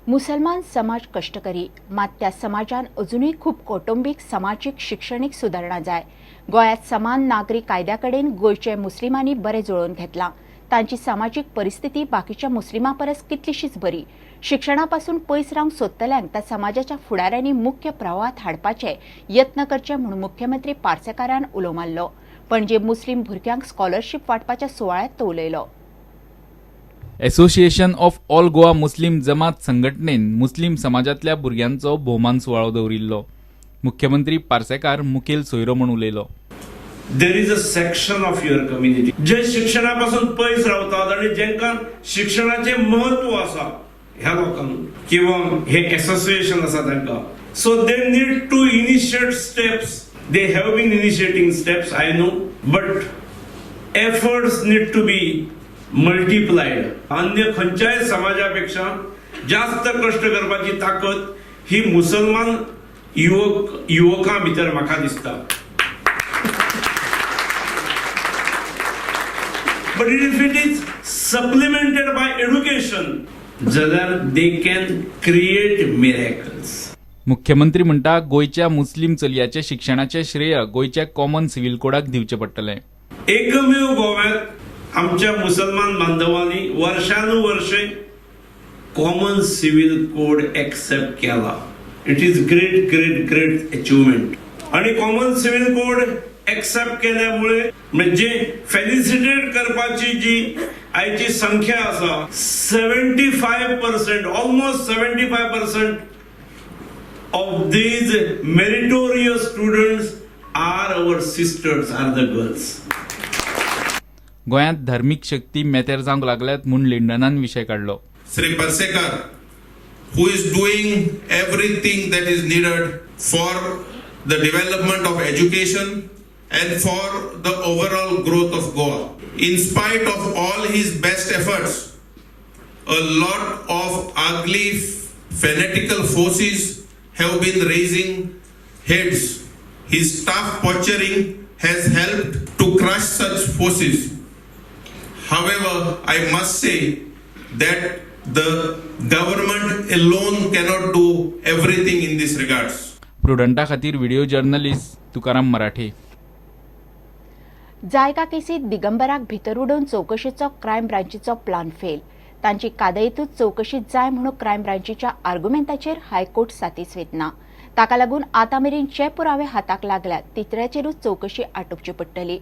मुसलमान समाज कष्टकरी, मात त्या समाजान अजूनही खूप कौटुंबिक, सामाजिक, शिक्षणिक सुधारणा जाय. गोयात समान नागरी कायद्याकडेन गोयचे मुस्लिमांनी बरे जुळोवन घेतला. तांची सामाजिक परिस्थिती बाकीच्या मुस्लिमां परस कितलीशीच बरी. शिक्षणापासून पयस रावंक सोदतल्यांक त्या समाजाच्या फुडाऱ्यांनी मुख्य प्रवाहात हाडपाचे यत्न करचे म्हणून मुख्यमंत्री पार्सेकारान उलो मारलो. पणजे मुस्लिम भुरग्यांक स्कॉलरशीप वाटपाच्या सुवाळ्यात तो उलयलो. असोसिएशन ऑफ ऑल गोवा मुस्लिम जमात संघटनेन मुस्लिम समाजातल्या भुरग्यांचो भोवमान सुवाळो दवरिल्लो. मुख्यमंत्री पार्सेकार मुखेल सोयरो म्हूण उलयलो. There is a section of your community जे शिक्षणापासून पयस रावतात आणि जेंका शिक्षणाचे महत्व आसा ह्या लोकांक किंवा हे असोसिएशन आसा तांकां. So they need to initiate steps. They have been initiating steps, I know, but efforts need to be multiplied. अन्य खंयच्याय समाजापेक्षा जास्त कष्ट करपाची ताकद ही मुसलमान युवकां भितर म्हाका दिसता. But if it is supplemented by education, जाल्यार they can create miracles. मुख्यमंत्री म्हणटा गोयच्या मुस्लिम चलयाचे शिक्षणाचे श्रेय गोयच्या कॉमन सिव्हिल कोडाक दिवचे पडटले. एकमेव गोव्यात आमच्या मुसलमान बांधवांनी वर्षानुवर्षे कॉमन सिव्हिल कोड एक्सेप्ट केला. It is great great great achievement. आणि कॉमन सिव्हिल कोड एक्सेप्ट केल्यामुळे म्हणजे फेलिसिटेट करपाची जी आयची संख्या आसा 75%, almost 75% of these meritorious students are our sisters, are the girls. गोंयांत धार्मिक शक्ती मेतेर जावंक लागल्यात म्हूण लिंडनान विशय काडलो. Sri Parsekar, who is doing everything that is needed for the development of education and for the overall growth of Goa. In spite of all his best efforts, a lot of ugly fanatical forces have been raising heads. His tough posturing has helped to crush such forces. However, I must say that the government alone cannot do everything in this regards. प्रुडंटा खातीर video journalist Tukaram मराठे. JICA केसीत दिगंबराक भितर उडोवन चौकशीचो crime ब्रांचीचो plan fail. तांची कादयेतूच चौकशी जाय म्हणून crime ब्रांचीच्या आर्ग्युमेंटाचेर high court सातीच वेतना. ताका लागून आतां मेरेन जे पुरावे हाताक लागल्यात तितऱ्याचेरूच चौकशी आटोवची पडटली.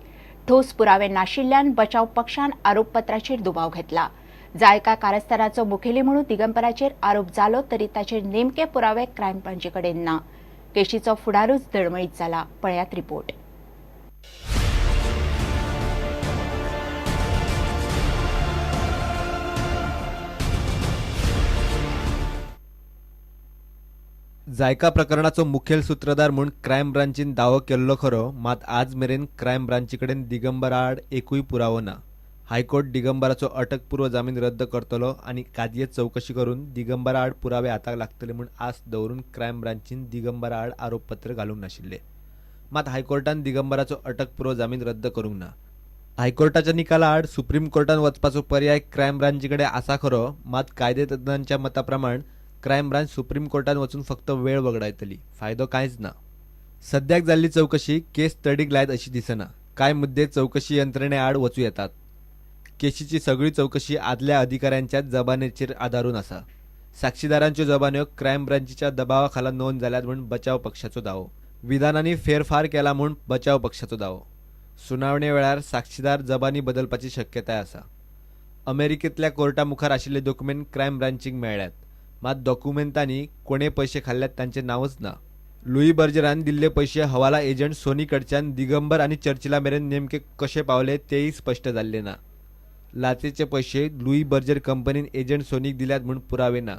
ठोस पुरावे नाशिल्ल्यान बचाव पक्षान आरोपपत्राचेर दुबाव घेतला. जायका कारस्थानाचो मुखेली म्हणून दिगंबराचेर आरोप जालो तरी ताचेर नेमके पुरावे क्रायम ब्रांची कडेन ना. केशीचो फुडारूच धडमळीत जाला. पळयात रिपोर्ट. जायका प्रकरणाचो मुखेल सूत्रधार म्हणून क्रायम ब्रांचीन दावो केल्लो खरो, मात आज मेरेन क्रायम ब्रांची कडेन दिगंबरा आड एकूय पुरावो ना. हायकोर्ट दिगंबराचो अटकपूर्व जामीन रद्द करतलो आनी कादयेत चौकशी करून दिगंबरा आड पुरावे हाताक लागतले म्हूण आस दवरून क्रायम ब्रांचीन दिगंबरा आड आरोपपत्र घालूंक नाशिल्ले. मात हायकोर्टान दिगंबराचो अटकपूर्व जामीन रद्द करूंक ना. हायकोर्टाच्या निकाला आड सुप्रीम कोर्टान वचपाचो पर्याय क्रायम ब्रांची कडेन आसा खरो, मात कायदेतज्ञांच्या मता प्रमाण क्रायम ब्रांच सुप्रीम कोर्टान वचून फक्त वेळ वगडायतली. फायदो कांयच ना. सद्याक जाल्ली चौकशी केस तडीक लायत अशी दिसना. कांय मुद्दे चौकशी यंत्रणे आड वचूं येतात. केशीची सगळी चौकशी आदल्या अधिकाऱ्यांच्याच जबानेचेर आदारून आसा. साक्षीदारांच्यो जबान्यो क्रायम ब्रांचीच्या दबावा खाला नोंद जाल्यात म्हूण बचाव पक्षाचो दावो. विधानांनी फेरफार केला म्हूण बचाव पक्षाचो दावो. सुनावणे वेळार साक्षीदार जबानी बदलपाची शक्यताय आसा. अमेरिकेंतल्या कोर्टा मुखार आशिल्ले डॉक्युमेंट क्रायम ब्रांचीक मेळ्ळ्यात, मात डॉक्युमेंटांनी कोणे पयशे खाल्ल्यात तांचें नांवच ना. लुई बर्जरान दिल्ले पयशे हवाला एजंट सोनी कडच्यान दिगंबर आनी चर्चिला मेरेन नेमके कशे पावले तेय स्पश्ट जाल्ले ना. लाचेचे पयशे लुई बर्जर कंपनीन एजंट सोनीक दिल्यात म्हूण पुरावे ना.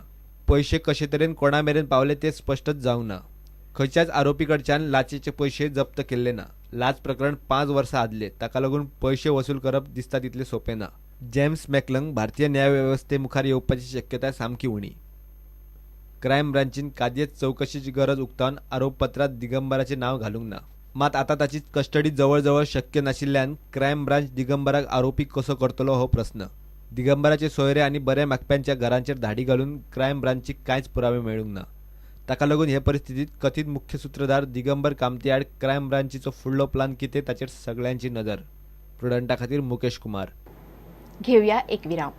पयशे कशे तरेन कोणा मेरेन पावले ते स्पश्टच जावंक ना. खंयच्याच आरोपी कडच्यान लाचेचे पयशे जप्त केल्ले ना. लाच प्रकरण 5 वर्सां आदले, ताका लागून पयशे वसूल करप दिसता तितले सोंपें ना. जेम्स मॅकलंग भारतीय न्यायवेवस्थे मुखार येवपाची शक्यताय सामकी उणी. क्रायम ब्रांचीन कादयेत चौकशीची गरज उक्तावन आरोपपत्रात दिगंबराचें नांव घालूंक ना. मात आता ताची कस्टडी जवळ जवळ शक्य नाशिल्ल्यान क्रायम ब्रांच दिगंबराक आरोपी कसो करतलो हो प्रश्न. दिगंबराचे सोयरे आणि बरे मागप्यांच्या घरांचेर धाडी घालून क्रायम ब्रांचीक कांयच पुरावे मेळूंक ना. ताका लागून हे परिस्थितीत कथीत मुख्य सूत्रधार दिगंबर कामती आड क्रायम ब्रांचीचो फुडलो प्लान कितें ताचेर सगळ्यांची नजर. प्रुडंटा खातीर मुकेश कुमार. घेऊया एक विराम.